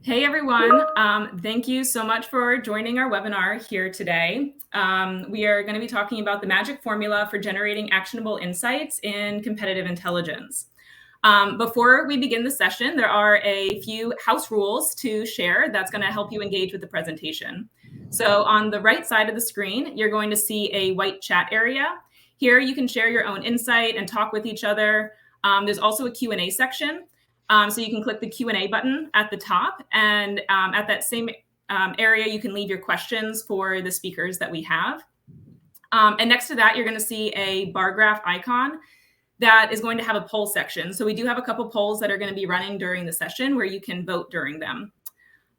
Hey everyone, thank you so much for joining our webinar here today. We are going to be talking about the magic formula for generating actionable insights in competitive intelligence. Before we begin the session, there are a few house rules to share that's going to help you engage with the presentation. So on the right side of the screen, you're going to see a white chat area. Here you can share your own insight and talk with each other. There's also a Q&A section. So you can click the Q&A button at the top, and at that same area, you can leave your questions for the speakers that we have. And next to that, you're going to see a bar graph icon that is going to have a poll section. So we do have a couple polls that are going to be running during the session where you can vote during them.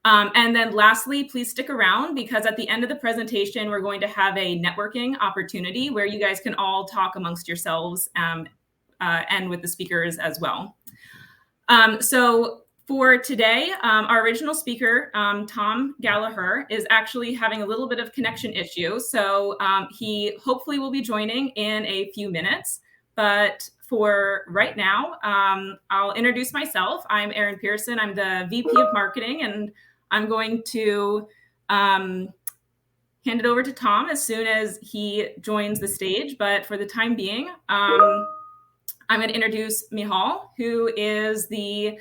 And then lastly, please stick around because at the end of the presentation, we're going to have a networking opportunity where you guys can all talk amongst yourselves and with the speakers as well. So for today, our original speaker, Tom Gallagher, is actually having a little bit of connection issue. So he hopefully will be joining in a few minutes. But for right now, I'll introduce myself. I'm Erin Pearson. I'm the VP of Marketing, and I'm going to hand it over to Tom as soon as he joins the stage. But for the time being, I'm going to introduce Mihal, who is the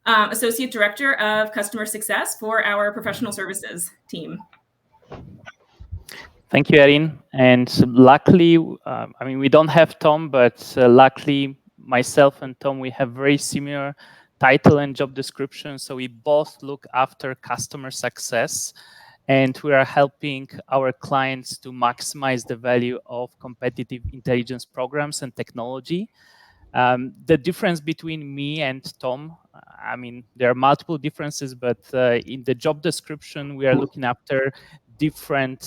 Associate Director of Customer Success for our professional services team. Thank you, Erin. And luckily, we don't have Tom, but luckily myself and Tom, we have very similar title and job description. So we both look after customer success, and we are helping our clients to maximize the value of competitive intelligence programs and technology. The difference between me and Tom, there are multiple differences, but in the job description, we are looking after different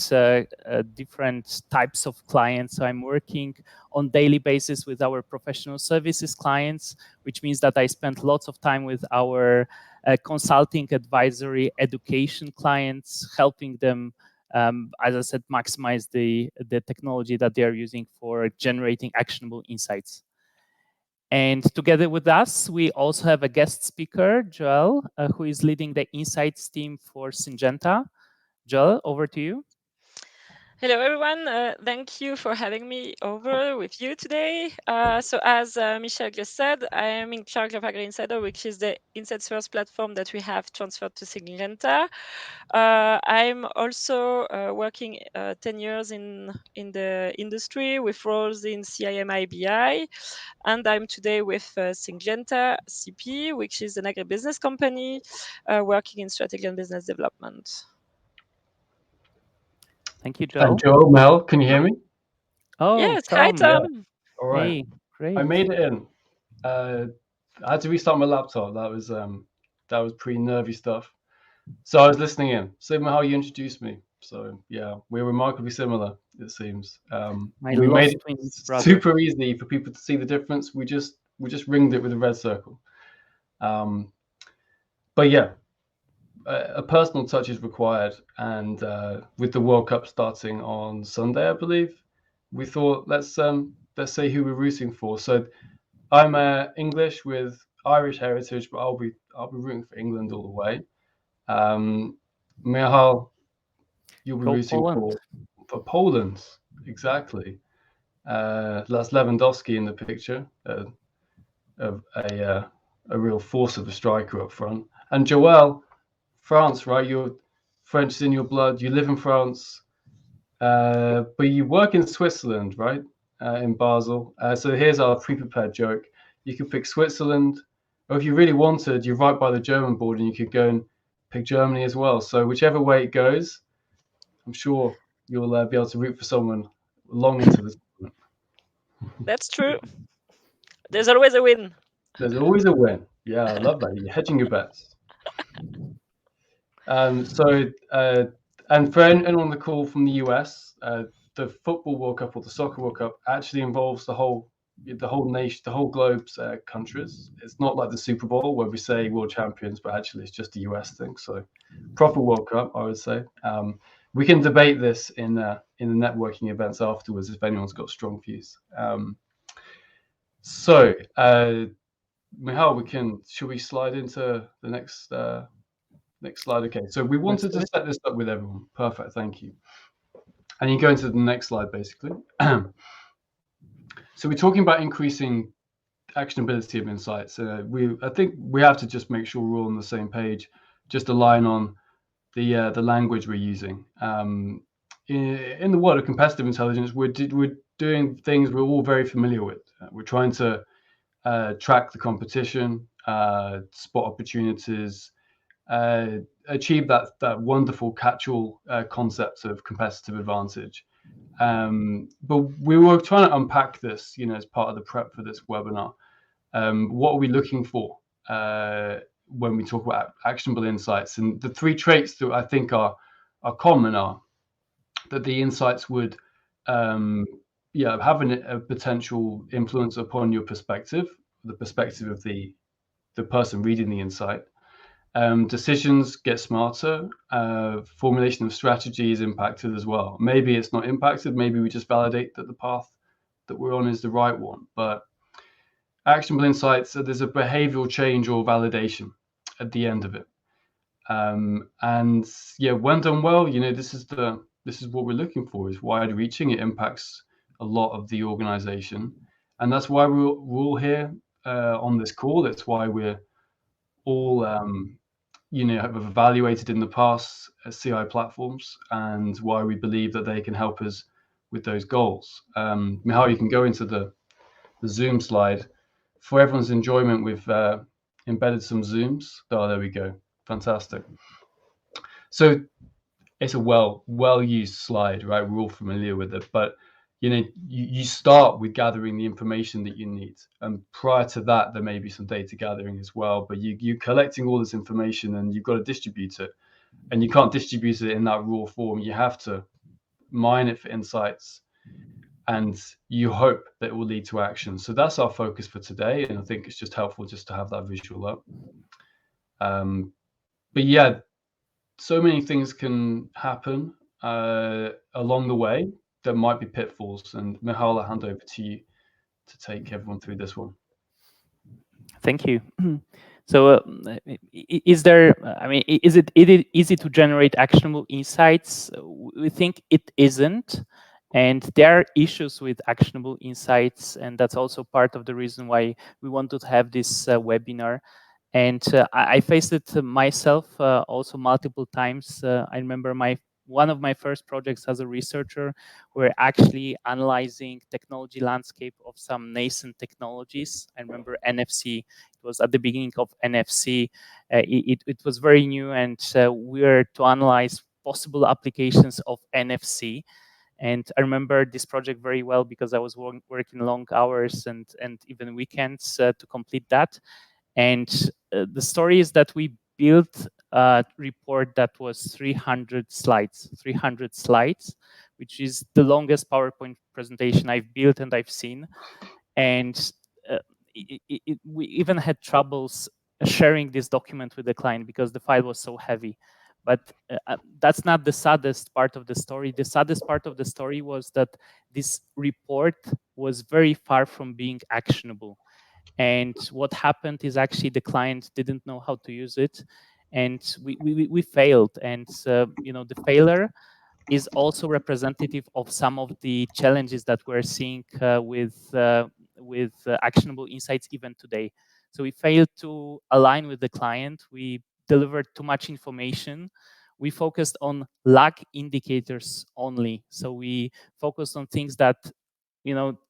types of clients. So I'm working on daily basis with our professional services clients, which means that I spend lots of time with our consulting, advisory, education clients, helping them, as I said, maximize the technology that they are using for generating actionable insights. And together with us, we also have a guest speaker, Joel, who is leading the Insights team for Syngenta. Joel, over to you. Hello, everyone. Thank you for having me over with you today. So as Michelle just said, I am in charge of Agri Insider, which is the Insights First platform that we have transferred to Syngenta. I'm also working 10 years in the industry with roles in CIM IBI, and I'm today with Syngenta CP, which is an agribusiness company working in strategy and business development. Thank you, Joel. And Joel, Mel, can you hear me? Oh, yes. Tom. Hi, Tom. Yeah. All right. Hey, great. I made it in. I had to restart my laptop. That was pretty nervy stuff. So I was listening in. Similar how you introduced me. So yeah, we're remarkably similar, it seems. We made it super easy for people to see the difference. We just ringed it with a red circle. But yeah, a personal touch is required, and with the World Cup starting on Sunday, I believe, we thought let's say who we're rooting for. So I'm English with Irish heritage, but I'll be rooting for England all the way. Mihal, you'll be rooting for Poland, exactly. That's Lewandowski in the picture, of a real force of a striker up front, and Joel, France, right? You're French is in your blood. You live in France, but you work in Switzerland, right? In Basel. So here's our pre-prepared joke. You could pick Switzerland, or if you really wanted, you're right by the German border, and you could go and pick Germany as well. So whichever way it goes, I'm sure you'll be able to root for someone long into the tournament. That's true. There's always a win. There's always a win. Yeah, I love that. You're hedging your bets. And for anyone on the call from the US, the Football World Cup or the Soccer World Cup actually involves the whole nation, the whole globe's countries. It's not like the Super Bowl where we say world champions, but actually it's just a US thing. So proper World Cup, I would say. We can debate this in the networking events afterwards if anyone's got strong views. Mihal, should we slide into the next Next slide. Okay, so we wanted to set this up with everyone. Perfect, thank you. And you go into the next slide, basically. So we're talking about increasing actionability of insights. I think we have to just make sure we're all on the same page, just align on the language we're using. In the world of competitive intelligence, we're doing things we're all very familiar with. We're trying to track the competition, spot opportunities, achieve that wonderful catch-all concept of competitive advantage. But we were trying to unpack this, as part of the prep for this webinar. What are we looking for when we talk about actionable insights? And the 3 traits that I think are common are that the insights would have a potential influence upon your perspective, the perspective of the person reading the insight. Decisions get smarter. Formulation of strategy is impacted as well. Maybe it's not impacted. Maybe we just validate that the path that we're on is the right one. But actionable insights, there's a behavioral change or validation at the end of it. And yeah, when done well, this is what we're looking for, is wide reaching. It impacts a lot of the organization. And that's why we're all here on this call. That's why we're all have evaluated in the past CI platforms, and why we believe that they can help us with those goals. Michal, you can go into the Zoom slide. For everyone's enjoyment, we've embedded some Zooms. Oh, there we go. Fantastic. So it's a well-used slide, right? We're all familiar with it, but you start with gathering the information that you need, and prior to that there may be some data gathering as well, but you're collecting all this information and you've got to distribute it, and you can't distribute it in that raw form. You have to mine it for insights, and you hope that it will lead to action. So that's our focus for today, and I think it's just helpful just to have that visual up. But yeah, so many things can happen along the way. There might be pitfalls, and Michal, I'll hand over to you to take everyone through this one. Thank you. So is it easy to generate actionable insights? We think it isn't. And there are issues with actionable insights. And that's also part of the reason why we wanted to have this webinar. And I faced it myself also multiple times. I remember one of my first projects as a researcher were actually analyzing technology landscape of some nascent technologies. I remember NFC. It was at the beginning of NFC. It was very new, and we were to analyze possible applications of NFC. And I remember this project very well because I was working long hours and even weekends to complete that. And the story is that we built a report that was 300 slides, which is the longest PowerPoint presentation I've built and I've seen. And we even had troubles sharing this document with the client because the file was so heavy. But that's not the saddest part of the story. The saddest part of the story was that this report was very far from being actionable. And what happened is actually the client didn't know how to use it, and we failed. And the failure is also representative of some of the challenges that we're seeing with actionable insights even today. So we failed to align with the client. We delivered too much information. We focused on lag indicators only. So we focused on things that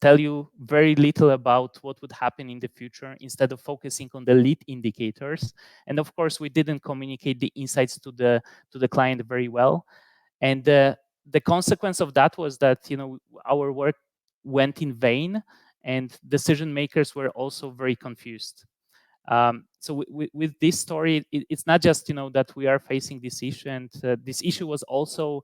tell you very little about what would happen in the future, instead of focusing on the lead indicators. And of course, we didn't communicate the insights to the client very well. And the consequence of that was that our work went in vain, and decision makers were also very confused. So with this story, it's not just that we are facing this issue, and this issue was also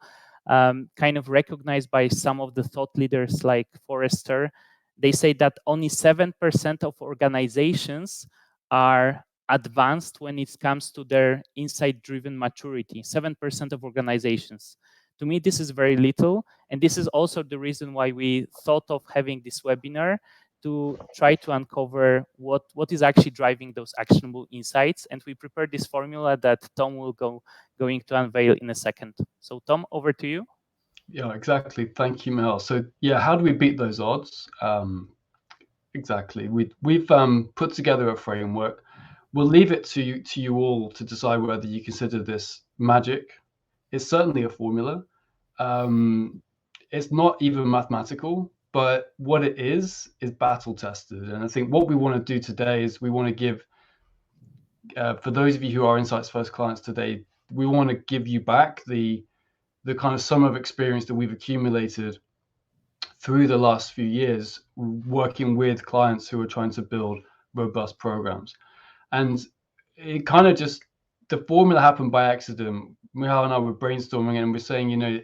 kind of recognized by some of the thought leaders like Forrester. They say that only 7% of organizations are advanced when it comes to their insight-driven maturity. 7% of organizations. To me, this is very little, and this is also the reason why we thought of having this webinar, to try to uncover what is actually driving those actionable insights. And we prepared this formula that Tom will going to unveil in a second. So Tom, over to you. Yeah, exactly. Thank you, Mel. So yeah, how do we beat those odds? Exactly. We've put together a framework. We'll leave it to you all to decide whether you consider this magic. It's certainly a formula. It's not even mathematical, but what it is battle tested. And I think what we want to do today is we want to give, for those of you who are Insights First clients today, we want to give you back the kind of sum of experience that we've accumulated through the last few years working with clients who are trying to build robust programs. And it kind of just, the formula happened by accident. Michal and I were brainstorming and we're saying, you know,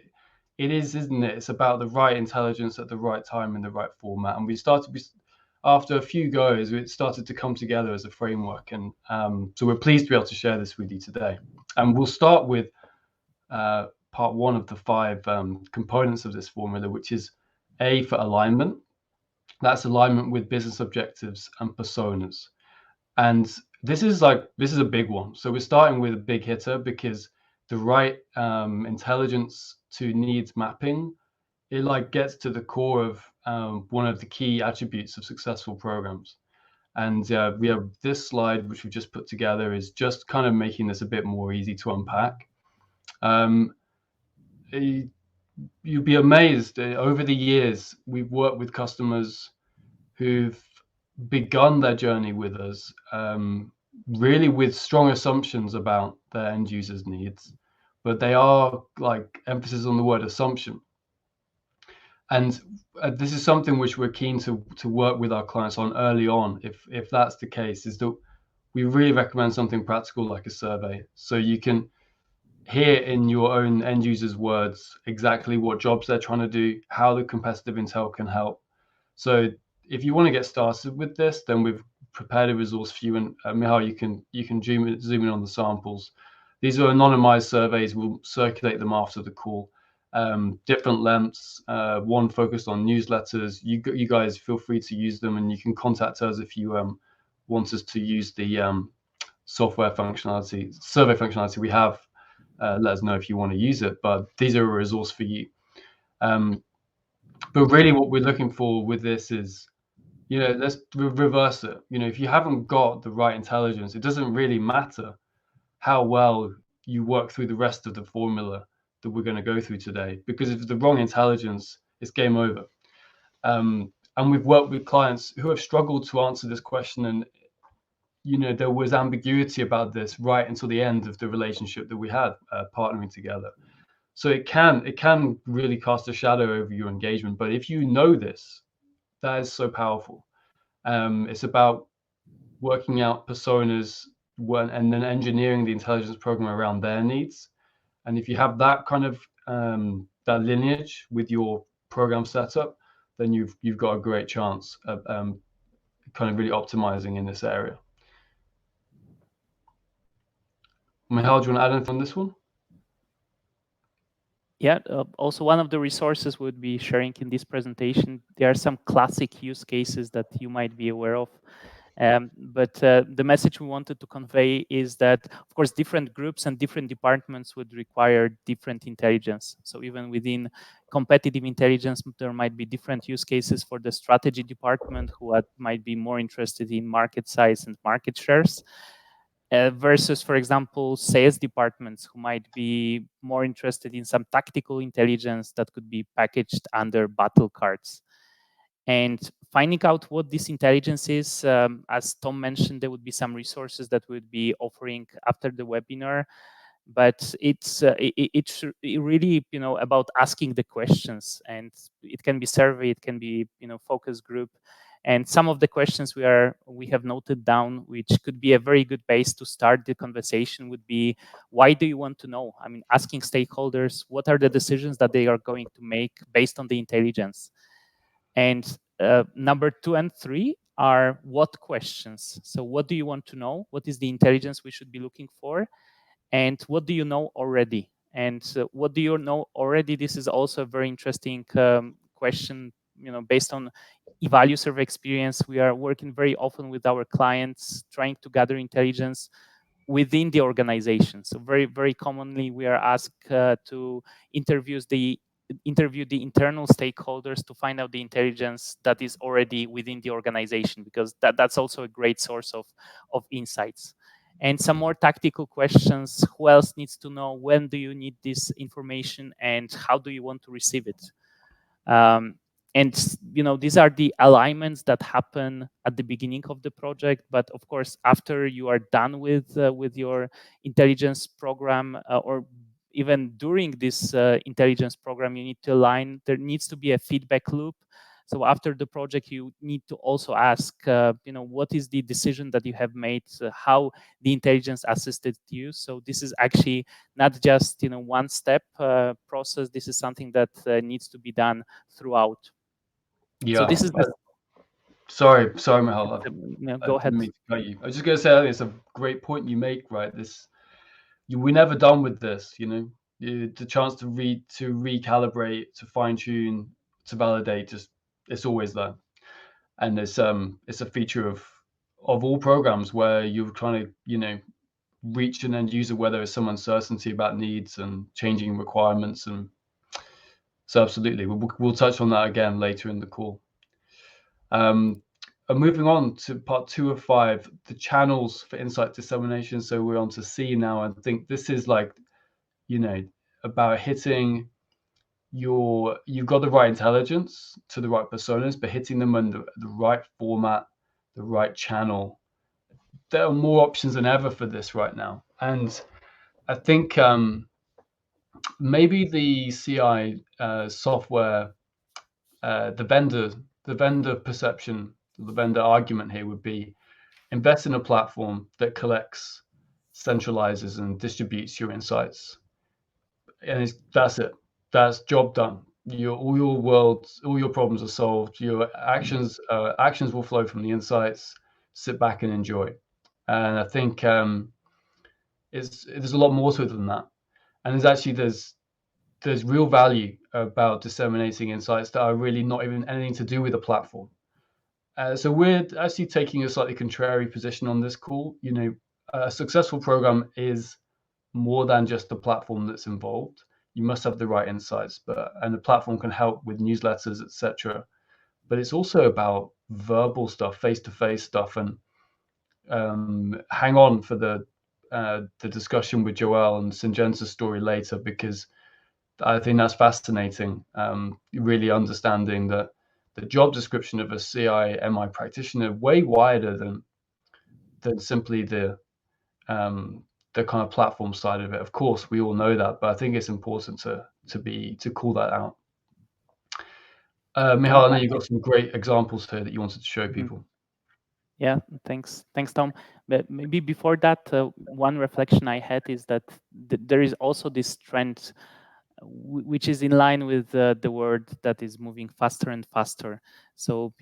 it is, isn't it? It's about the right intelligence at the right time in the right format. And we started, after a few goes, it started to come together as a framework. And so we're pleased to be able to share this with you today. And we'll start with part one of the 5 components of this formula, which is A for alignment. That's alignment with business objectives and personas. And this is a big one. So we're starting with a big hitter because the right intelligence to needs mapping, it gets to the core of one of the key attributes of successful programs. And we have this slide, which we've just put together, is just kind of making this a bit more easy to unpack. You'd be amazed. Over the years, we've worked with customers who've begun their journey with us, really with strong assumptions about their end users' needs, but they are emphasis on the word assumption. And this is something which we're keen to work with our clients on early on. If that's the case, is that we really recommend something practical like a survey, so you can hear in your own end users' words exactly what jobs they're trying to do, how the competitive intel can help. So if you want to get started with this, then we've prepared a resource for you. And Michal, you can zoom in on the samples. These are anonymized surveys. We'll circulate them after the call. Different lengths. One focused on newsletters. You guys feel free to use them, and you can contact us if you want us to use the software functionality, survey functionality we have. Let us know if you want to use it. But these are a resource for you. But really, what we're looking for with this is, you know, let's reverse it. You know, if you haven't got the right intelligence, it doesn't really matter how well you work through the rest of the formula that we're going to go through today, because if it's the wrong intelligence, it's game over. And we've worked with clients who have struggled to answer this question, and you know, there was ambiguity about this right until the end of the relationship that we had partnering together. So it can really cast a shadow over your engagement. But if you know this, that is so powerful. It's about working out personas and then engineering the intelligence program around their needs. And if you have that kind of that lineage with your program setup, then you've got a great chance of kind of really optimizing in this area. Michal, do you want to add anything on this one? Yeah, also one of the resources we'll be sharing in this presentation, there are some classic use cases that you might be aware of. But the message we wanted to convey is that, of course, different groups and different departments would require different intelligence. So even within competitive intelligence, there might be different use cases for the strategy department, who might be more interested in market size and market shares. Versus, for example, sales departments who might be more interested in some tactical intelligence that could be packaged under battle cards. And finding out what this intelligence is, as Tom mentioned, there would be some resources that we'd be offering after the webinar. But it's really, you know, about asking the questions, and it can be survey, it can be, you know, focus group. And some of the questions we have noted down, which could be a very good base to start the conversation, would be, why do you want to know? I mean, asking stakeholders, what are the decisions that they are going to make based on the intelligence? And number 2 and 3 are what questions. So what do you want to know? What is the intelligence we should be looking for? And what do you know already? And what do you know already? This is also a very interesting question, you know, based on evaluate survey experience, we are working very often with our clients, trying to gather intelligence within the organization. So very, very commonly we are asked to interview the internal stakeholders to find out the intelligence that is already within the organization, because that's also a great source of insights. And some more tactical questions: who else needs to know? When do you need this information? And how do you want to receive it? And these are the alignments that happen at the beginning of the project. But of course, after you are done with your intelligence program, or even during this intelligence program, you need to align. There needs to be a feedback loop. So after the project, you need to also ask, what is the decision that you have made, how the intelligence assisted you. So this is actually not just one step process. This is something that needs to be done throughout. Yeah. So this is sorry, Michal. Go ahead. I didn't mean to cut you. I was just going to say, I think it's a great point you make, right? We're never done with this, the chance to recalibrate, to fine tune, to validate, it's always there. And it's a feature of all programs where you're trying to, reach an end user where there is some uncertainty about needs and changing requirements. And so absolutely, we'll touch on that again later in the call. Moving on to part 2 of 5, the channels for insight dissemination. So we're on to C now. I think this is like, about hitting you've got the right intelligence to the right personas, but hitting them in the right format, the right channel. There are more options than ever for this right now. And I think maybe the CI software, the vendor perception, the vendor argument here would be: invest in a platform that collects, centralizes, and distributes your insights. And that's it. That's job done. All your problems are solved. Your actions will flow from the insights. Sit back and enjoy. And I think there's a lot more to it than that. And there's real value about disseminating insights that are really not even anything to do with the platform. So we're actually taking a slightly contrary position on this call. A successful program is more than just the platform that's involved. You must have the right insights, and the platform can help with newsletters, etc. But it's also about verbal stuff, face-to-face stuff, and hang on for the discussion with Joel and Syngenza's story later, because I think that's fascinating. Really understanding that the job description of a CI/MI practitioner way wider than simply the kind of platform side of it. Of course, we all know that, but I think it's important to call that out. Michal, I know you've got some great examples here that you wanted to show people. Yeah, thanks, Tom. But maybe before that, one reflection I had is that there is also this trend, which is in line with the world that is moving faster and faster. So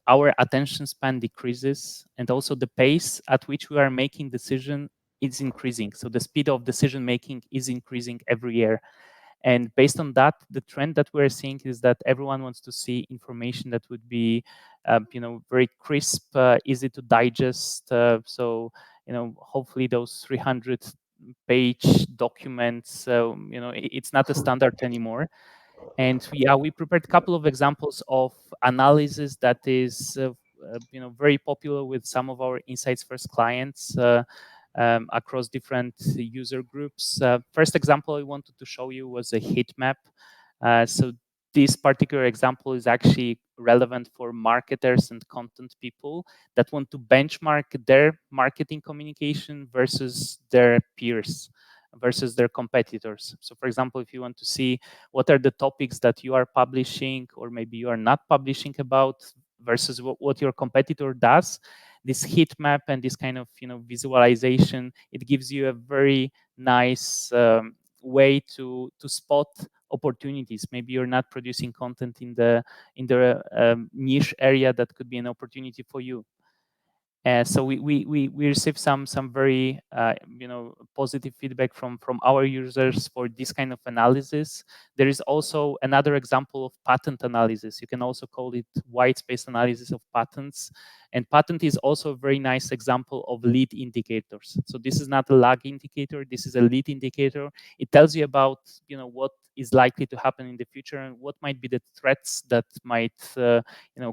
our attention span decreases, and also the pace at which we are making decision is increasing. So the speed of decision making is increasing every year. And based on that, the trend that we're seeing is that everyone wants to see information that would be, very crisp, easy to digest. So, hopefully those 300-page documents, it's not a standard anymore. And we prepared a couple of examples of analysis that is, very popular with some of our Insights First clients. Across different user groups. First example I wanted to show you was a heat map. So this particular example is actually relevant for marketers and content people that want to benchmark their marketing communication versus their peers, versus their competitors. So for example, if you want to see what are the topics that you are publishing or maybe you are not publishing about versus what your competitor does, this heat map and this kind of visualization, it gives you a very nice way to spot opportunities. Maybe you're not producing content in the niche area that could be an opportunity for you. So we received some very positive feedback from our users for this kind of analysis. There is also another example of patent analysis. You can also call it white space analysis of patents. And patent is also a very nice example of lead indicators. So this is not a lag indicator. This is a lead indicator. It tells you about what is likely to happen in the future and what might be the threats that might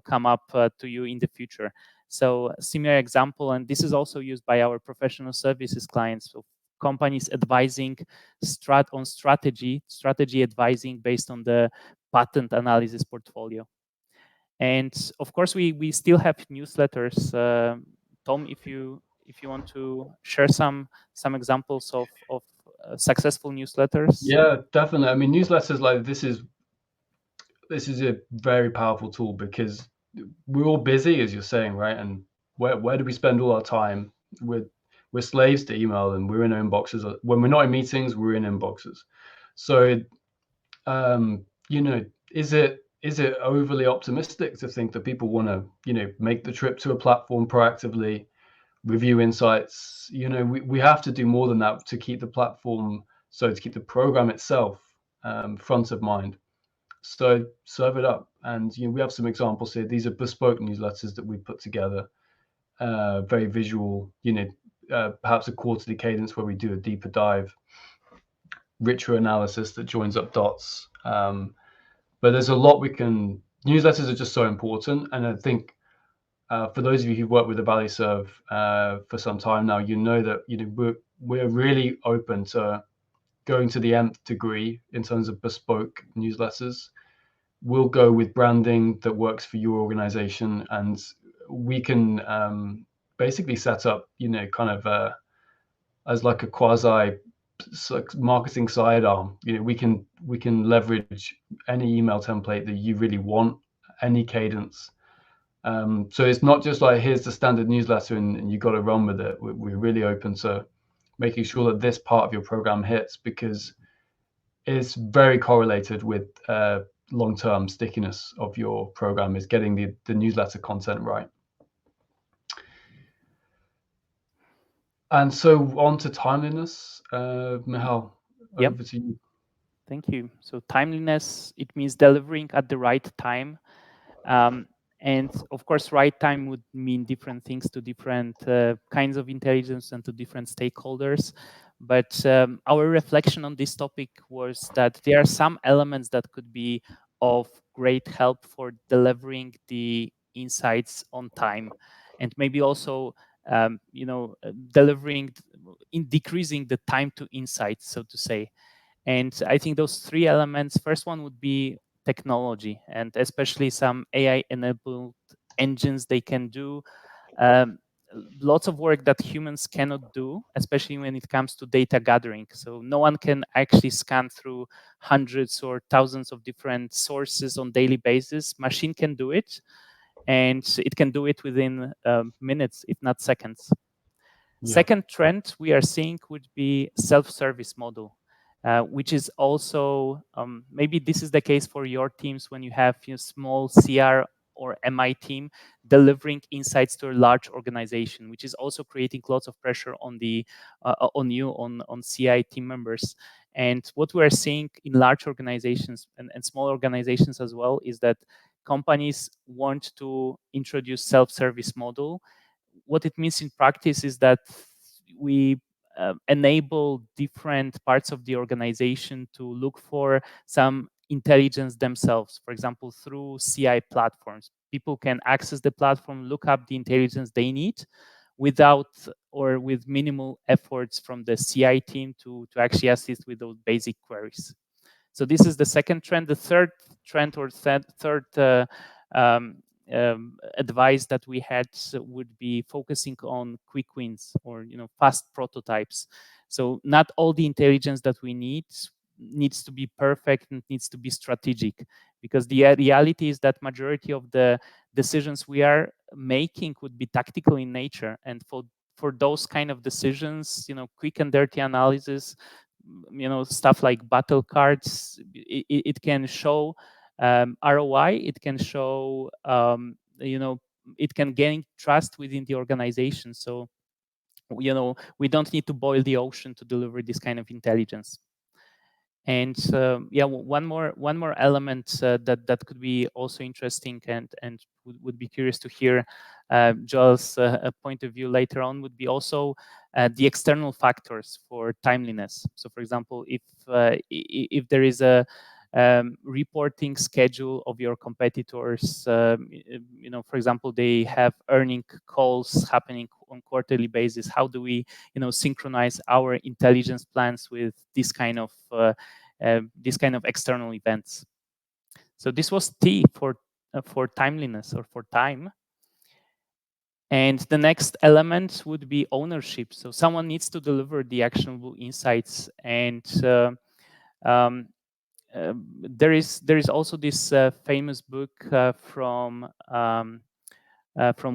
come up to you in the future. So similar example, and this is also used by our professional services clients. So companies advising on strategy advising based on the patent analysis portfolio. And of course, we still have newsletters. Tom, if you want to share some examples of successful newsletters. Yeah, definitely. I mean, newsletters like this is a very powerful tool because we're all busy, as you're saying, right? And where do we spend all our time? We're slaves to email, and we're in our inboxes. When we're not in meetings, we're in inboxes. So, is it overly optimistic to think that people want to, make the trip to a platform proactively, review insights? We have to do more than that to keep the platform, so to keep the program itself front of mind. So serve it up. And we have some examples here. These are bespoke newsletters that we put together, very visual, perhaps a quarterly cadence where we do a deeper dive, richer analysis that joins up dots. But there's a lot newsletters are just so important. And I think for those of you who've worked with the ValueServe for some time now, that we're really open to going to the nth degree in terms of bespoke newsletters. We'll go with branding that works for your organization, and we can basically set up, kind of as like a quasi marketing sidearm. We can leverage any email template that you really want, any cadence. So it's not just like, here's the standard newsletter and you got to run with it. We're really open to making sure that this part of your program hits, because it's very correlated with long-term stickiness of your program, is getting the newsletter content right. And so on to timeliness. Michal, over to you. Thank you. So timeliness, it means delivering at the right time. And of course, right time would mean different things to different kinds of intelligence and to different stakeholders. But our reflection on this topic was that there are some elements that could be of great help for delivering the insights on time, and maybe also delivering in decreasing the time to insights, so to say. And I think those three elements, first one would be technology, and especially some AI-enabled engines. They can do lots of work that humans cannot do, especially when it comes to data gathering. So no one can actually scan through hundreds or thousands of different sources on daily basis. Machine can do it, and it can do it within minutes, if not seconds. Yeah. Second trend we are seeing would be self-service model. Which is also, maybe this is the case for your teams when you have small CR or MI team delivering insights to a large organization, which is also creating lots of pressure on on CI team members. And what we're seeing in large organizations and small organizations as well is that companies want to introduce self-service model. What it means in practice is that we enable different parts of the organization to look for some intelligence themselves. For example, through CI platforms, people can access the platform, look up the intelligence they need without or with minimal efforts from the CI team to actually assist with those basic queries. So this is the second trend. The third trend or third advice that we had would be focusing on quick wins or fast prototypes. So not all the intelligence that we need needs to be perfect and needs to be strategic, because the reality is that majority of the decisions we are making would be tactical in nature, and for those kind of decisions, quick and dirty analysis, stuff like battle cards, it can show ROI, it can show it can gain trust within the organization. So, we don't need to boil the ocean to deliver this kind of intelligence. And yeah, one more element that could be also interesting, and would be curious to hear Joel's point of view later on, would be also the external factors for timeliness. So, for example, if there is a reporting schedule of your competitors, for example, they have earning calls happening on quarterly basis. How do we, synchronize our intelligence plans with this kind of external events? So this was T for timeliness, or for time. And the next element would be ownership. So someone needs to deliver the actionable insights, and there is also this famous book from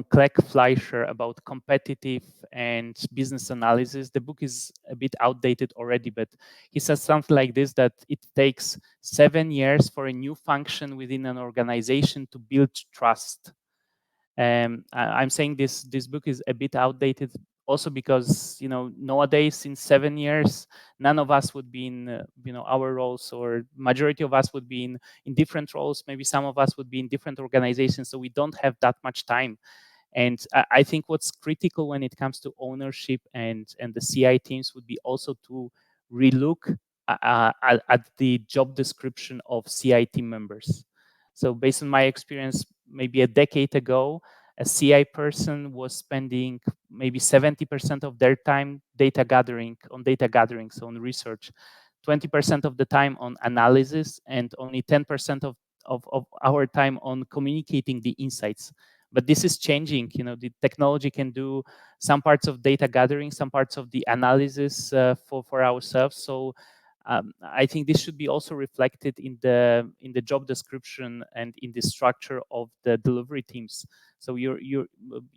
Clegg Fleischer about competitive and business analysis. The book is a bit outdated already, but he says something like this, that it takes 7 years for a new function within an organization to build trust. I'm saying this book is a bit outdated also because, nowadays, in 7 years, none of us would be in our roles, or majority of us would be in different roles. Maybe some of us would be in different organizations, so we don't have that much time. And I think what's critical when it comes to ownership and the CI teams would be also to relook at the job description of CI team members. So based on my experience, maybe a decade ago, a CI person was spending maybe 70% of their time data gathering, so on research, 20% of the time on analysis, and only 10% of our time on communicating the insights. But this is changing. The technology can do some parts of data gathering, some parts of the analysis for ourselves. So I think this should be also reflected in the job description and in the structure of the delivery teams. So you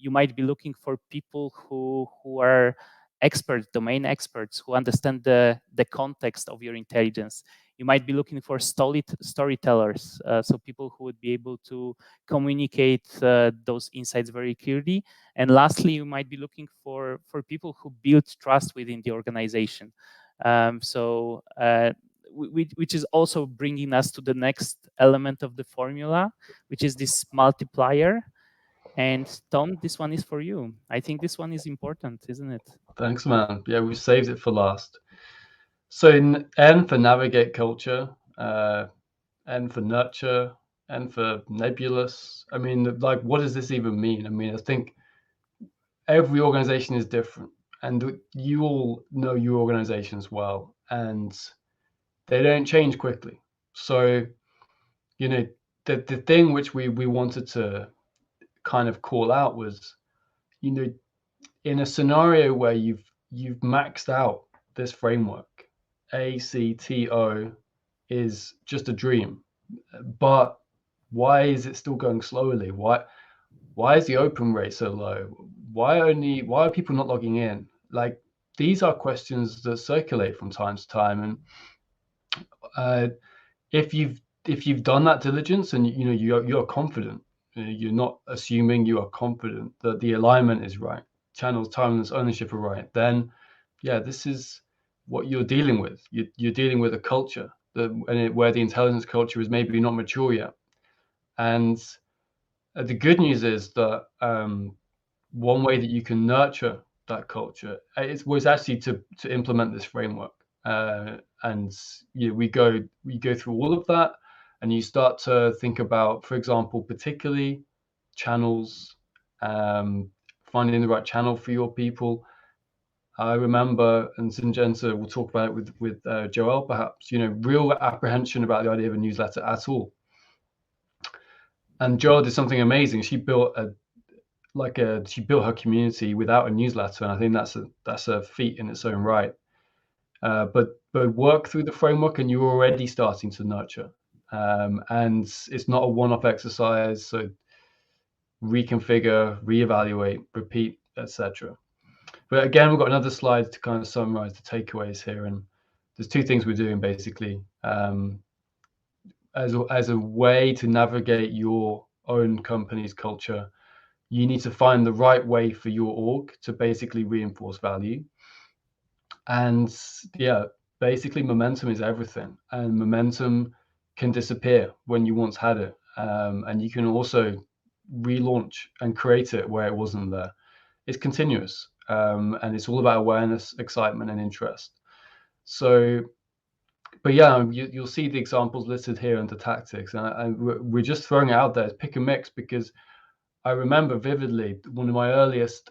might be looking for people who are experts, domain experts, who understand the context of your intelligence. You might be looking for storytellers, so people who would be able to communicate those insights very clearly. And lastly, you might be looking for people who build trust within the organization. Which is also bringing us to the next element of the formula, which is this multiplier. And Tom, this one is for you. I think this one is important, isn't it? Thanks, man. Yeah, we saved it for last. So N for navigate culture, N for nurture, N for nebulous. I mean, like, what does this even mean? I mean, I think every organization is different, and you all know your organizations well, and they don't change quickly. So, the thing which we wanted to kind of call out was, in a scenario where you've maxed out this framework, ACTO is just a dream. But why is it still going slowly? Why is the open rate so low? Why are people not logging in? Like, these are questions that circulate from time to time, and if you've done that diligence and you're confident, you're not assuming, you are confident that the alignment is right, channels, timeliness, ownership are right, then yeah, this is what you're dealing with. You're dealing with a culture where the intelligence culture is maybe not mature yet. And the good news is that one way that you can nurture that culture was actually to implement this framework. And we go through all of that, and you start to think about, for example, particularly channels, finding the right channel for your people. I remember, and Syngenta will talk about it with Joel, perhaps, real apprehension about the idea of a newsletter at all. And Joel did something amazing. She built she built her community without a newsletter, and I think that's a feat in its own right. But work through the framework, and you're already starting to nurture. And it's not a one-off exercise. So reconfigure, reevaluate, repeat, etc. But again, we've got another slide to kind of summarize the takeaways here. And there's two things we're doing basically as a way to navigate your own company's culture. you need to find the right way for your org to basically reinforce value. And yeah, basically momentum is everything, and momentum can disappear when you once had it. And you can also relaunch and create it where it wasn't there. It's continuous, and it's all about awareness, excitement, and interest. So, but yeah, you'll see the examples listed here under tactics, and we're just throwing it out there. It's pick and mix, because I remember vividly one of my earliest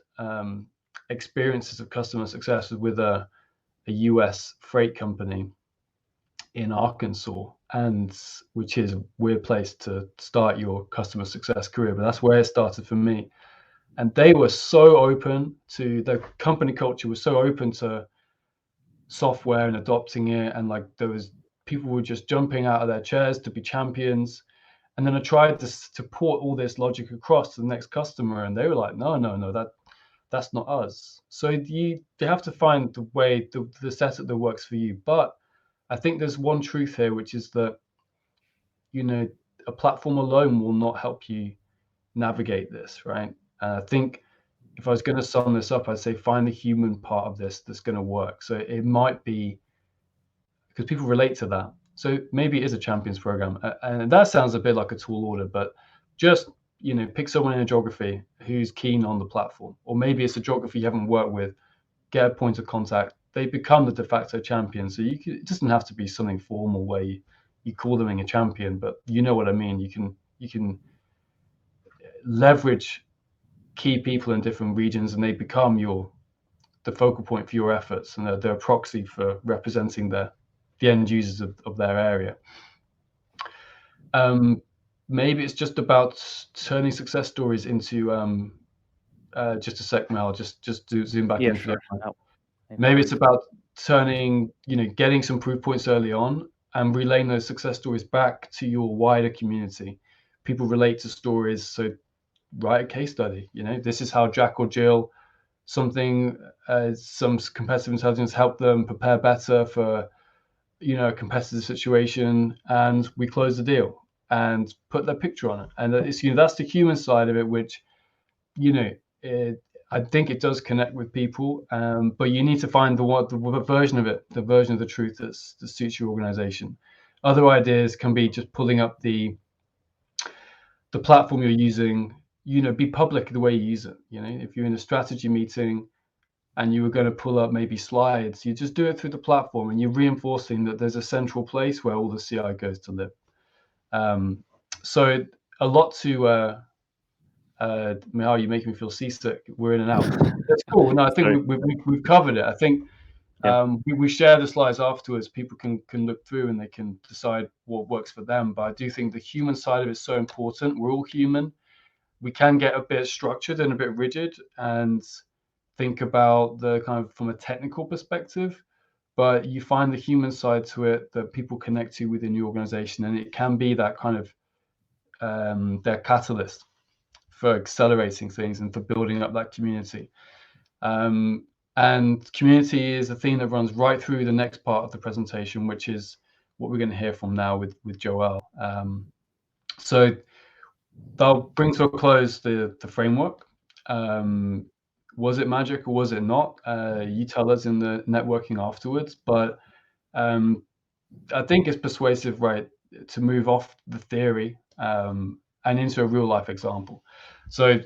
experiences of customer success was with a US freight company in Arkansas, and which is a weird place to start your customer success career, but that's where it started for me. And they were so open to, the company culture was so open to software and adopting it, and like there was people were just jumping out of their chairs to be champions. And then I tried to port all this logic across to the next customer, and they were like, no, that's not us. So you have to find the way, the setup that works for you. But I think there's one truth here, which is that, you know, a platform alone will not help you navigate this, right? And I think if I was going to sum this up, I'd say find the human part of this that's going to work. So it might be because people relate to that. So maybe it is a champions program, and that sounds a bit like a tall order, but just, you know, pick someone in a geography who's keen on the platform, or maybe it's a geography you haven't worked with. Get a point of contact. They become the de facto champion. So it doesn't have to be something formal where you call them a champion, but you know what I mean. You can leverage key people in different regions, and they become the focal point for your efforts, and they're a proxy for representing the end users of their area. Maybe it's just about turning success stories into just a sec, Mel. Just to zoom back in. Sure. Maybe it's about turning, getting some proof points early on and relaying those success stories back to your wider community. People relate to stories, so write a case study. This is how Jack or Jill, some competitive intelligence helped them prepare better for a competitive situation, and we close the deal and put their picture on it. And it's that's the human side of it, which I think it does connect with people, but you need to find the version of it, the version of the truth that suits your organization. Other ideas can be just pulling up the platform you're using. Be public the way you use it. If you're in a strategy meeting and you were going to pull up maybe slides, you just do it through the platform, and you're reinforcing that there's a central place where all the CI goes to live. So a lot to Mihal, you make me feel seasick. We're in and out. That's cool. No, I think we've covered it. I think we share the slides afterwards. People can look through and they can decide what works for them. But I do think the human side of it is so important. We're all human. We can get a bit structured and a bit rigid and think about the kind of from a technical perspective, but you find the human side to it that people connect to within your organization, and it can be that kind of their catalyst for accelerating things and for building up that community. And community is a theme that runs right through the next part of the presentation, which is what we're going to hear from now with Joel. So that'll bring to a close the framework. Was it magic or was it not? You tell us in the networking afterwards, but I think it's persuasive, right, to move off the theory and into a real life example. So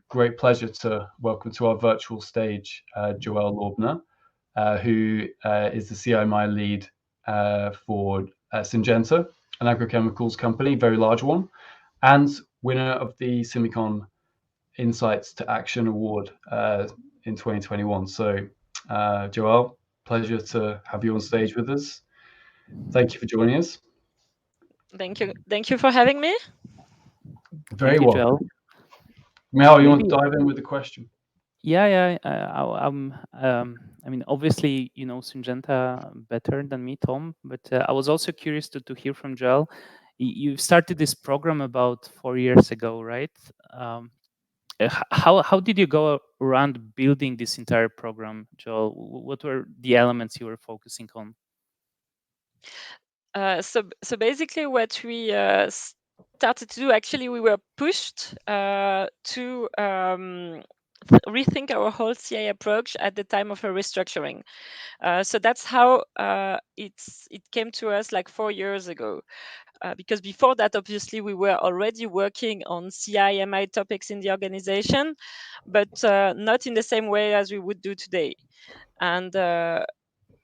great pleasure to welcome to our virtual stage Joel Lorbner, who is the CIMI lead for Syngenta, an agrochemicals company, very large one, and winner of the Simicon Insights to Action Award in 2021. So Joel, pleasure to have you on stage with us. Thank you for joining us. Thank you for having me. Very well. Mihal, you want to dive in with the question? Yeah. I mean, obviously, you know Syngenta better than me, Tom. But I was also curious to hear from Joel. You started this program about 4 years ago, right? How did you go around building this entire program, Joel? What were the elements you were focusing on? So basically, what we started to do, actually, we were pushed to rethink our whole CI approach at the time of a restructuring. So that's how it came to us like 4 years ago. Because before that, obviously, we were already working on CI, MI topics in the organization, but not in the same way as we would do today. And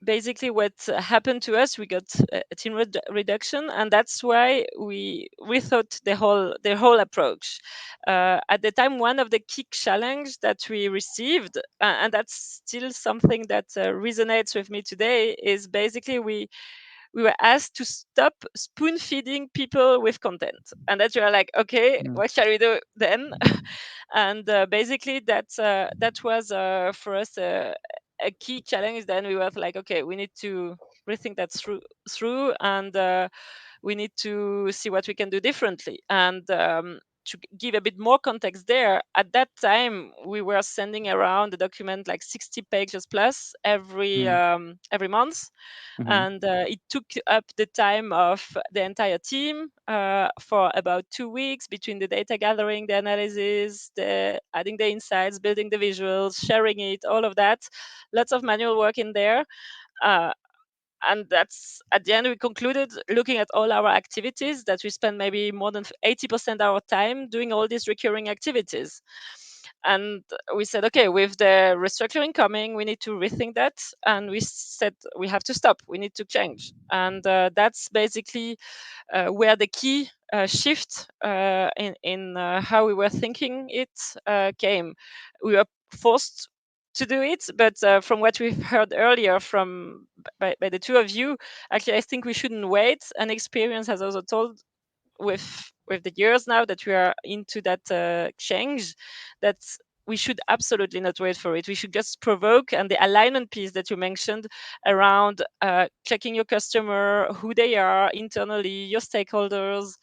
basically what happened to us, we got a team reduction, and that's why we rethought the whole approach. At the time, one of the key challenge that we received, and that's still something that resonates with me today, is basically we were asked to stop spoon feeding people with content, and that we are like, okay, what shall we do then? And basically that was for us a key challenge. Then we were like, okay, we need to rethink that through and we need to see what we can do differently. And to give a bit more context there, at that time we were sending around a document like 60 pages plus every month. And it took up the time of the entire team for about 2 weeks, between the data gathering, the analysis, the adding the insights, building the visuals, sharing it, all of that. Lots of manual work in there. uh, and that's, at the end, we concluded, looking at all our activities, that we spend maybe more than 80% of our time doing all these recurring activities. And we said, okay, with the restructuring coming, we need to rethink that. And we said, we have to stop, we need to change. And that's basically where the key shift in how we were thinking it came. We were forced to do it, but from what we've heard earlier from by the two of you, actually, I think we shouldn't wait. And experience has also told, with the years now that we are into that change, that we should absolutely not wait for it. We should just provoke. And the alignment piece that you mentioned around checking your customer, who they are internally, your stakeholders,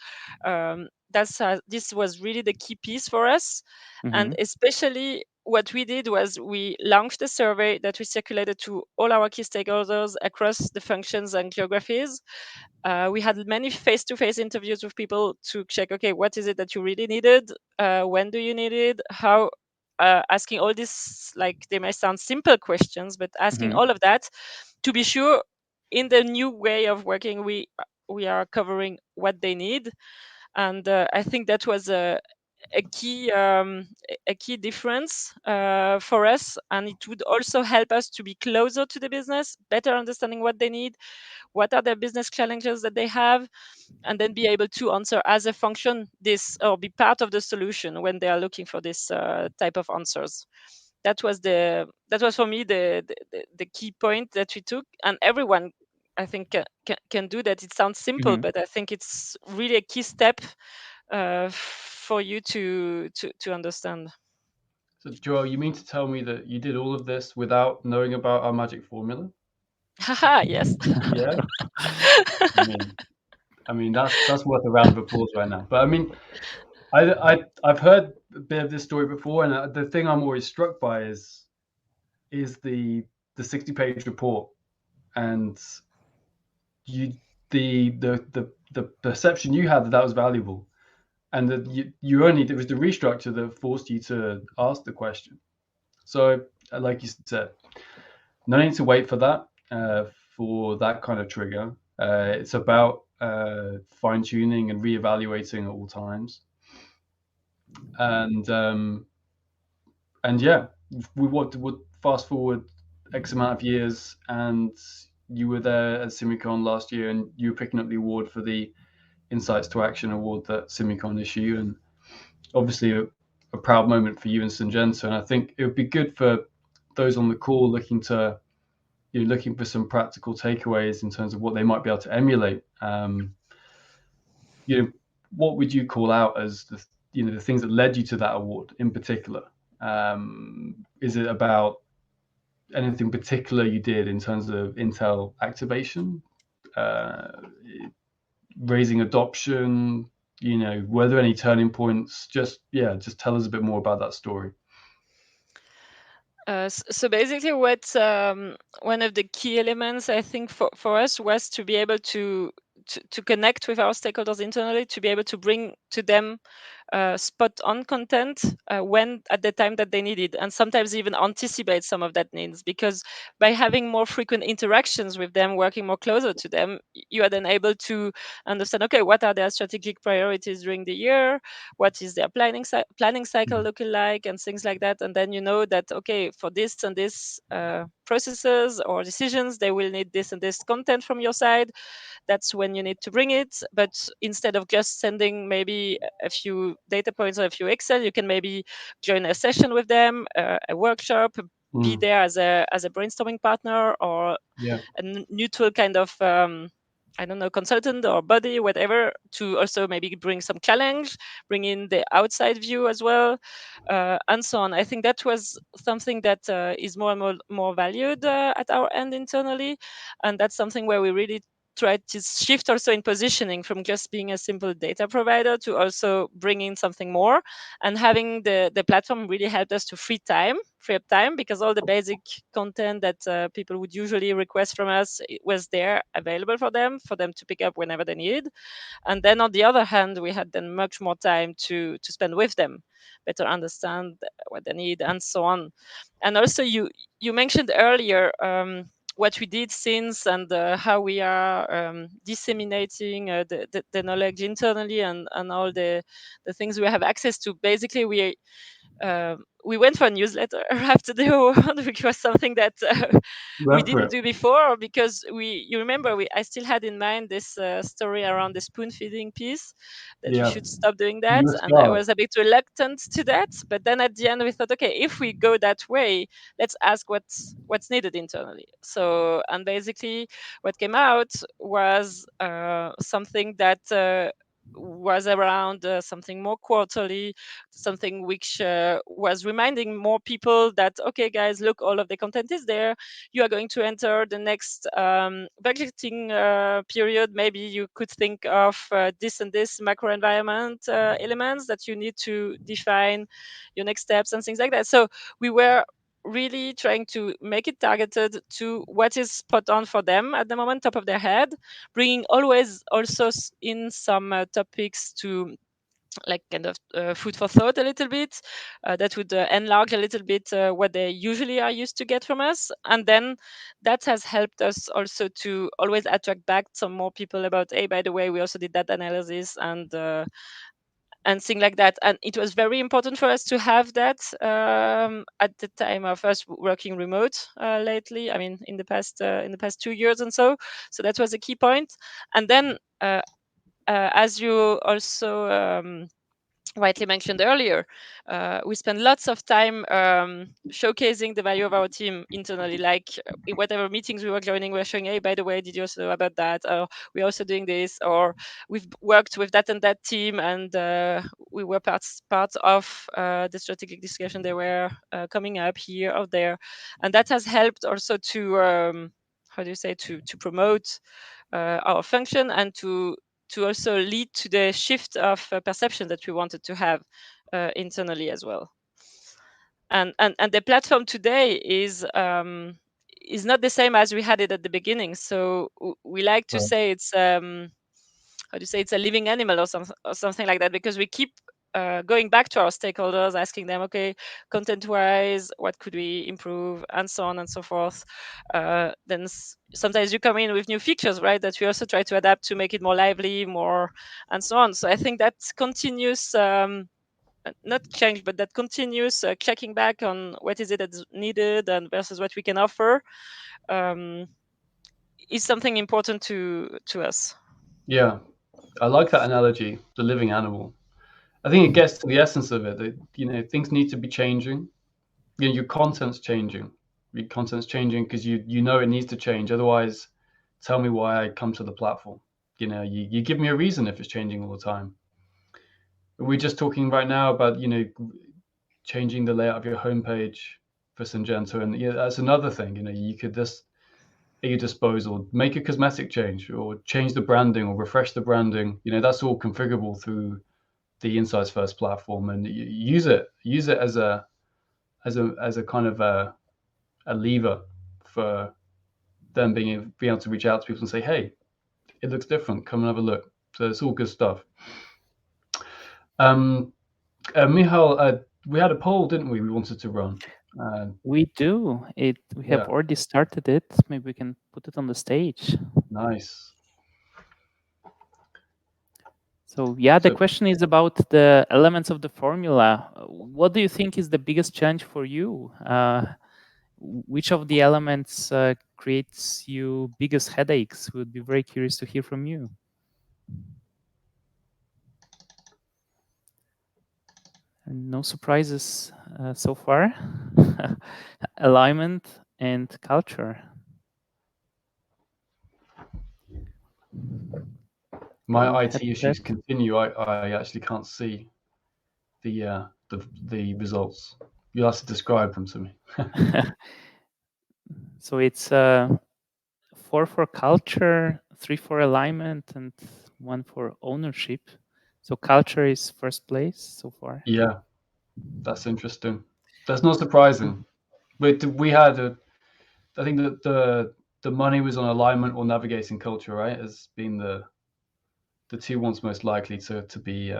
this was really the key piece for us. And especially what we did was we launched a survey that we circulated to all our key stakeholders across the functions and geographies. We had many face-to-face interviews with people to check, okay, what is it that you really needed? When do you need it? How? Asking all these, like, they may sound simple questions, but asking all of that to be sure, in the new way of working, we are covering what they need. And I think that was a key difference for us, and it would also help us to be closer to the business, better understanding what they need, what are their business challenges that they have, and then be able to answer as a function this, or be part of the solution when they are looking for this type of answers. That was for me the key point that we took, and everyone, I think, can do that. It sounds simple, but I think it's really a key step for you to understand. So, Joel, you mean to tell me that you did all of this without knowing about our magic formula? Haha, yes. Yeah. I mean that's worth a round of applause right now. But I mean, I've heard a bit of this story before, and the thing I'm always struck by is the 60-page report, and the perception you had that was valuable, and that it was the restructure that forced you to ask the question. So, like you said, no need to wait for that kind of trigger. It's about fine tuning and reevaluating at all times. And yeah, we would fast forward X amount of years, and you were there at Simicon last year, and you were picking up the award for the Insights to Action award that Simicon issue, and obviously a proud moment for you and Syngenta. And I think it would be good for those on the call looking for some practical takeaways in terms of what they might be able to emulate. What would you call out as the things that led you to that award in particular? Is it about anything particular you did in terms of Intel activation, raising adoption? Were there any turning points? Just tell us a bit more about that story. So basically, what one of the key elements, I think, for us was to be able to to connect with our stakeholders internally, to be able to bring to them spot on content when at the time that they need it, and sometimes even anticipate some of that needs, because by having more frequent interactions with them, working more closer to them, you are then able to understand, okay, what are their strategic priorities during the year, what is their planning cycle looking like, and things like that. And then you know that, okay, for this and this processes or decisions, they will need this and this content from your side. That's when you need to bring it. But instead of just sending maybe a few data points or a few Excel, you can maybe join a session with them, a workshop, be there as a brainstorming partner, or a neutral kind of I don't know, consultant or buddy, whatever, to also maybe bring some challenge, bring in the outside view as well, and so on. I think that was something that is more and more valued at our end internally, and that's something where we really try to shift also in positioning from just being a simple data provider to also bringing something more. And having the platform really helped us to free up time, because all the basic content that people would usually request from us, it was there available for them to pick up whenever they need. And then on the other hand, we had then much more time to spend with them, better understand what they need, and so on. And also you mentioned earlier what we did since, and how we are disseminating the knowledge internally, and all the things we have access to. Basically, we went for a newsletter after the award, which was something that we didn't do before, because you remember, I still had in mind this story around the spoon feeding piece, that we should stop doing that. And I was a bit reluctant to that. But then at the end, we thought, okay, if we go that way, let's ask what's needed internally. So, and basically what came out was something that was around something more quarterly, something which was reminding more people that, okay, guys, look, all of the content is there. You are going to enter the next budgeting period. Maybe you could think of this and this macro environment elements that you need to define your next steps and things like that. So we were really trying to make it targeted to what is spot on for them at the moment, top of their head, bringing always also in some topics to, like, kind of food for thought a little bit, that would enlarge a little bit what they usually are used to get from us. And then that has helped us also to always attract back some more people about, hey, by the way, we also did that analysis, and things like that. And it was very important for us to have that at the time of us working remote lately. I mean, in the past 2 years and so that was a key point. And then as you also rightly mentioned earlier, we spend lots of time showcasing the value of our team internally. Like in whatever meetings we were joining, we were showing, hey, by the way, did you also know about that? Or we're also doing this, or we've worked with that and that team, and we were parts of the strategic discussion they were coming up here or there. And that has helped also to how do you say, to promote our function, and to also lead to the shift of perception that we wanted to have internally as well. And the platform today is not the same as we had it at the beginning. So we like to say it's how do you say, it's a living animal, or something like that, because we keep going back to our stakeholders, asking them, okay, content-wise, what could we improve, and so on and so forth. Then sometimes you come in with new features, right, that we also try to adapt to make it more lively, more, and so on. So I think that continuous, not change, but that continuous checking back on what is it that's needed and versus what we can offer, is something important to us. Yeah, I like that analogy, the living animal. I think it gets to the essence of it, that, things need to be changing. Your content's changing. Your content's changing because you know it needs to change. Otherwise, tell me why I come to the platform. You give me a reason if it's changing all the time. We're just talking right now about, changing the layout of your homepage for Syngenta, and that's another thing. You could just at your disposal make a cosmetic change, or change the branding, or refresh the branding. That's all configurable through the Insights First platform, and use it as a kind of a lever for them being able to reach out to people and say, hey, it looks different. Come and have a look. So it's all good stuff. Michal, we had a poll, didn't we? We wanted to run. We do. We have already started it. Maybe we can put it on the stage. Nice. So the question is about the elements of the formula. What do you think is the biggest challenge for you? Which of the elements creates you biggest headaches? We would be very curious to hear from you. And no surprises so far. Alignment and culture. My IT issues continue. I actually can't see the results. You'll have to describe them to me. So it's 4 for culture, 3 for alignment, and 1 for ownership. So culture is first place so far. Yeah, that's interesting. That's not surprising. But we had I think that the money was on alignment or navigating culture, right? As being the 2 ones most likely to be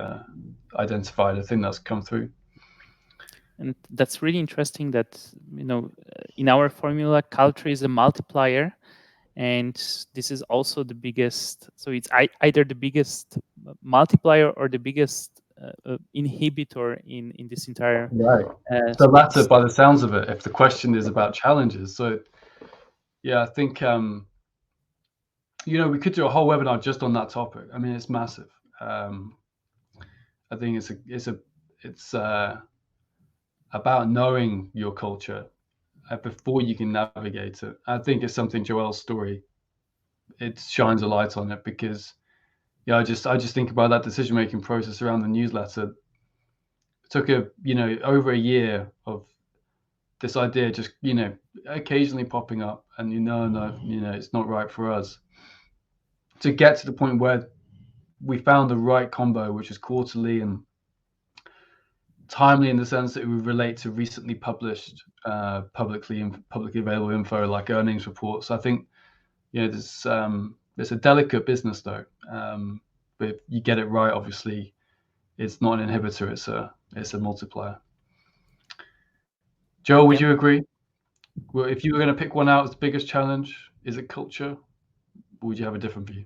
identified. I think that's come through. And that's really interesting that, in our formula, culture is a multiplier. And this is also the biggest, so it's either the biggest multiplier or the biggest inhibitor in this entire the latter, by the sounds of it, if the question is about challenges. So yeah, I think we could do a whole webinar just on that topic. I mean, it's massive. I think it's about knowing your culture before you can navigate it. I think it's something Joel's story, it shines a light on it, because I just think about that decision-making process around the newsletter. It took over a year of this idea just occasionally popping up, and it's not right for us, to get to the point where we found the right combo, which is quarterly and timely in the sense that it would relate to recently published publicly available info like earnings reports. I think there's a delicate business though, but if you get it right, obviously it's not an inhibitor, it's a multiplier. Joel, would you agree? Well, if you were going to pick one out as the biggest challenge, is it culture, or would you have a different view?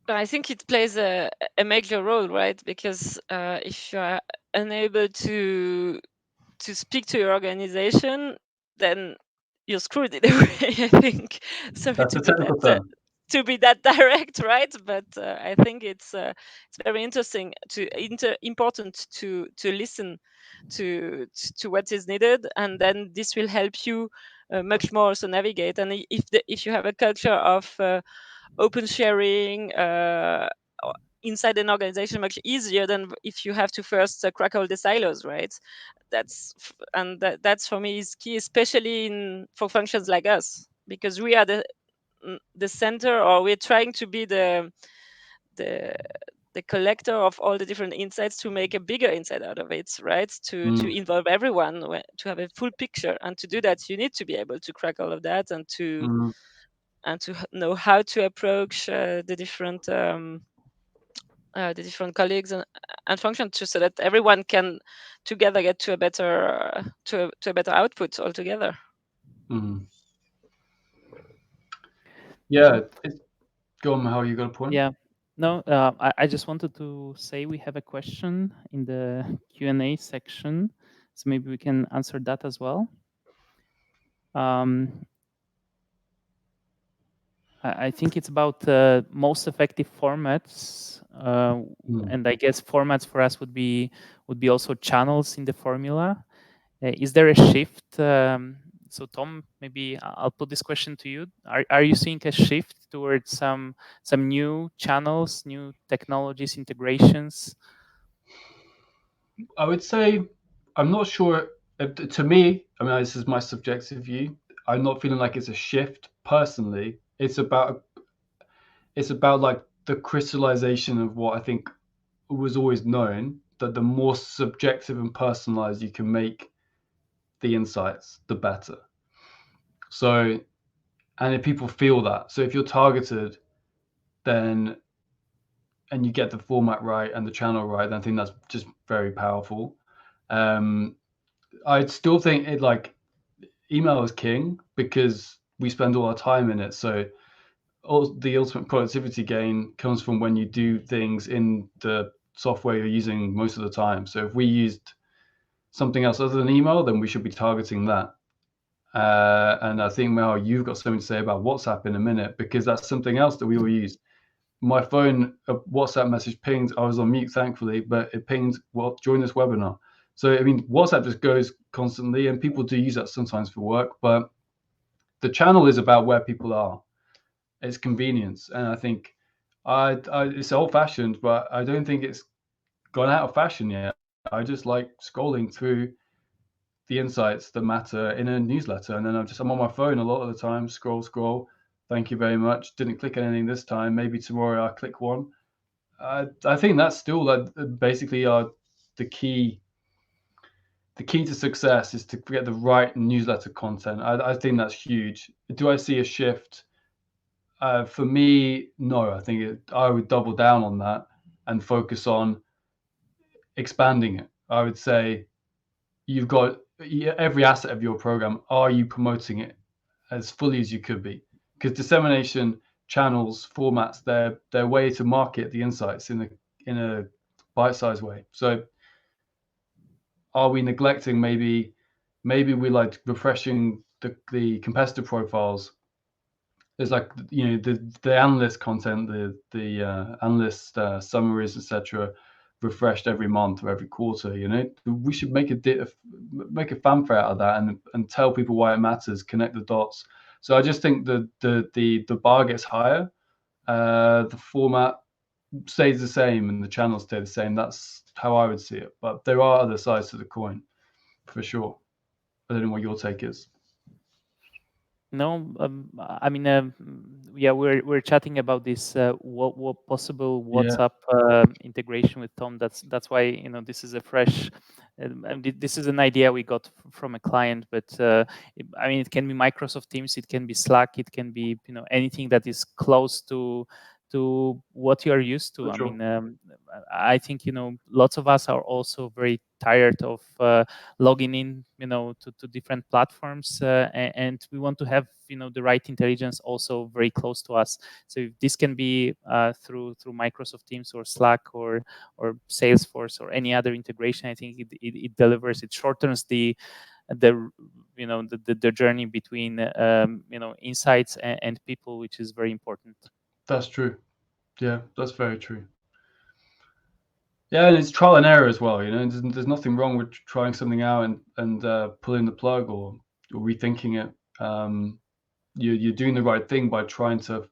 I think it plays a major role, right? Because if you are unable to speak to your organization, then you're screwed in a way, I think. Sorry That's a technical term. To be that direct, right? But I think it's very interesting important to listen to what is needed, and then this will help you much more also navigate. And if you have a culture of open sharing inside an organization, much easier than if you have to first crack all the silos, right? That's for me is key, especially for functions like us, because we are the center, or we're trying to be the collector of all the different insights to make a bigger insight out of it, right? To involve everyone, to have a full picture, and to do that you need to be able to crack all of that, and to know how to approach the different colleagues and functions, so that everyone can together get to a better output altogether. Yeah, go on, how you got a point? Yeah, no, I just wanted to say we have a question in the Q&A section, so maybe we can answer that as well. I think it's about most effective formats, and I guess formats for us would be also channels in the formula. Is there a shift? So Tom, maybe I'll put this question to you. Are you seeing a shift towards some new channels, new technologies, integrations? I would say I'm not sure. To me, I mean, this is my subjective view. I'm not feeling like it's a shift personally. It's about like the crystallization of what I think was always known, that the more subjective and personalized you can make the insights, the better. So And if people feel that, so if you're targeted, then and you get the format right and the channel right, then I think that's just very powerful. I still think it like email is king because we spend all our time in it. So the ultimate productivity gain comes from when you do things in the software you're using most of the time. So if we used something else other than email, then we should be targeting that. And I think, Mel, you've got something to say about WhatsApp in a minute, because that's something else that we all use. My phone, a WhatsApp message pinged. I was on mute, thankfully, but it pinged, well, join this webinar. So, I mean, WhatsApp just goes constantly, and people do use that sometimes for work, but the channel is about where people are. It's convenience. And I think it's old fashioned, but I don't think it's gone out of fashion yet. I just like scrolling through the insights that matter in a newsletter. And then I'm on my phone a lot of the time, scroll. Thank you very much. Didn't click anything this time. Maybe tomorrow I'll click one. I think that's still basically the key. The key to success is to get the right newsletter content. I think that's huge. Do I see a shift? For me, no. I think I would double down on that and focus on expanding it. I would say you've got every asset of your program. Are you promoting it as fully as you could be? Because dissemination channels, formats, they're way to market the insights in a bite-sized way. So are we neglecting maybe we like refreshing the competitor profiles? There's like, you know, the analyst content, the analyst summaries, etc., refreshed every month or every quarter. You know, we should make a fanfare out of that and tell people why it matters, connect the dots. So I just think the bar gets higher, the format stays the same, and the channels stay the same. That's how I would see it. But there are other sides to the coin, for sure. I don't know what your take is. No, I mean, yeah, we're chatting about this what possible WhatsApp integration with Tom. That's why, you know, this is a fresh. This is an idea we got from a client, but I mean, it can be Microsoft Teams, it can be Slack, it can be, you know, anything that is close to what you are used to. Sure. I mean, I think, you know, lots of us are also very tired of logging in, you know, to different platforms, and we want to have, you know, the right intelligence also very close to us. So if this can be through Microsoft Teams or Slack or Salesforce or any other integration, I think it delivers. It shortens the you know the journey between you know, insights and people, which is very important. That's true. Yeah, that's very true. Yeah, and it's trial and error as well. You know, there's nothing wrong with trying something out and pulling the plug or rethinking it. You're doing the right thing by trying to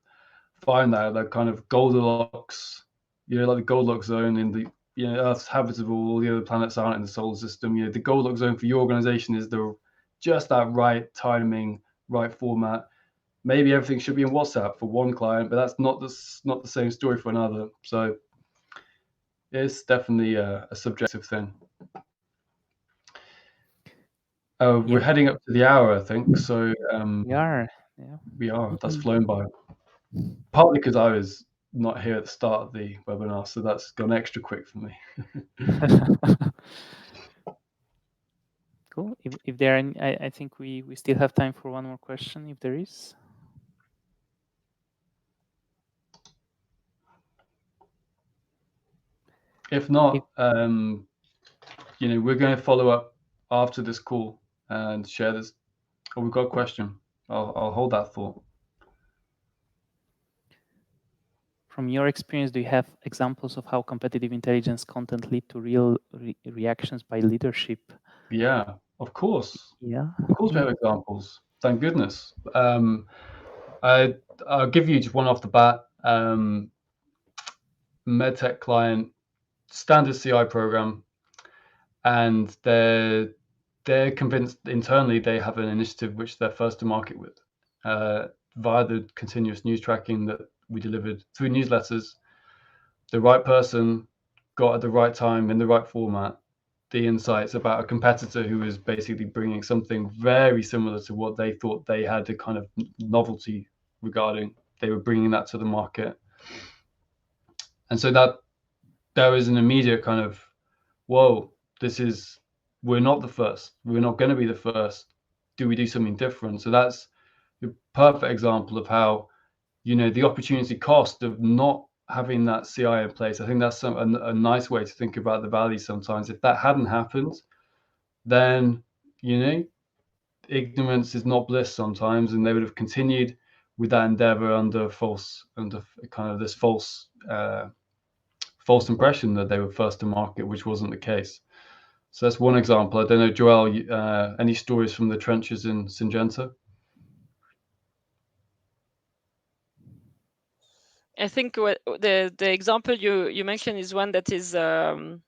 find that kind of Goldilocks, you know, like the Goldilocks zone in the, you know, Earth's habitable, all the other planets aren't in the solar system. You know, the Goldilocks zone for your organization is just that right timing, right format. Maybe everything should be in WhatsApp for one client, but that's not the same story for another. So it's definitely a subjective thing. We're heading up to the hour, I think. So we are. That's flown by. Partly because I was not here at the start of the webinar, so that's gone extra quick for me. Cool. If there are any, I think we still have time for one more question, if there is. If not, you know, we're going to follow up after this call and share this. Oh, we've got a question. I'll hold that thought. From your experience, do you have examples of how competitive intelligence content lead to real reactions by leadership? Yeah, of course. Yeah. Of course we have examples. Thank goodness. I'll give you just one off the bat. MedTech client, standard CI program, and they're convinced internally they have an initiative which they're first to market with, via the continuous news tracking that we delivered through newsletters. The right person got at the right time in the right format. the insights about a competitor who was basically bringing something very similar to what they thought they had a kind of novelty regarding. They were bringing that to the market. And so that there was an immediate kind of, whoa, we're not the first. We're not going to be the first. Do we do something different? So that's the perfect example of how, the opportunity cost of not having that CI in place. I think that's a nice way to think about the value sometimes. If that hadn't happened, then, ignorance is not bliss sometimes, and they would have continued with that endeavor under kind of this false impression that they were first to market, which wasn't the case. So that's one example. I don't know, Joel, any stories from the trenches in Syngenta? I think the example you mentioned is one that is a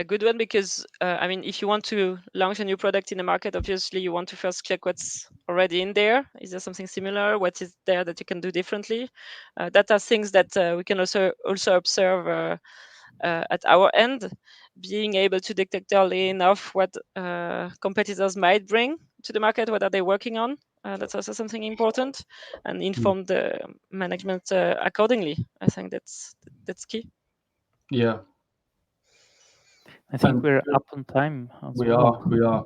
good one, because I mean, if you want to launch a new product in the market, obviously you want to first check what's already in there. Is there something similar? What is there that you can do differently? That are things that we can also observe at our end, being able to detect early enough what competitors might bring to the market. What are they working on? That's also something important, and inform the management accordingly. I think that's key. Yeah, I think we're up on time as we well. are.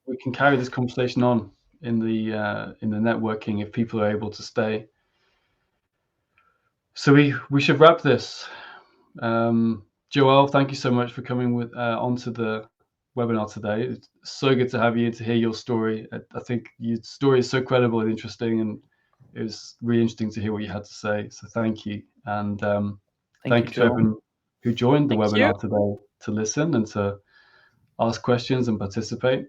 We can carry this conversation on in the networking if people are able to stay. So we should wrap this. Joel, thank you so much for coming onto the webinar today. It's so good to have you, to hear your story. I think your story is so credible and interesting, and it was really interesting to hear what you had to say. So thank you, and thank you to everyone who joined the webinar today to listen and to ask questions and participate.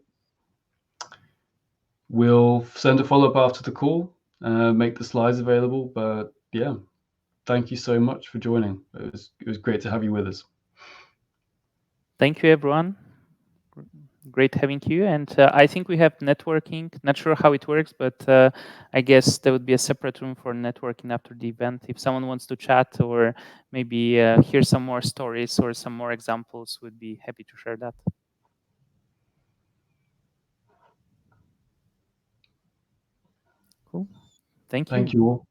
We'll send a follow-up after the call, make the slides available. But yeah, thank you so much for joining. It was great to have you with us. Thank you, everyone. Great having you. And I think we have networking. Not sure how it works, but I guess there would be a separate room for networking after the event. If someone wants to chat or maybe hear some more stories or some more examples, we'd be happy to share that. Cool. Thank you. Thank you all.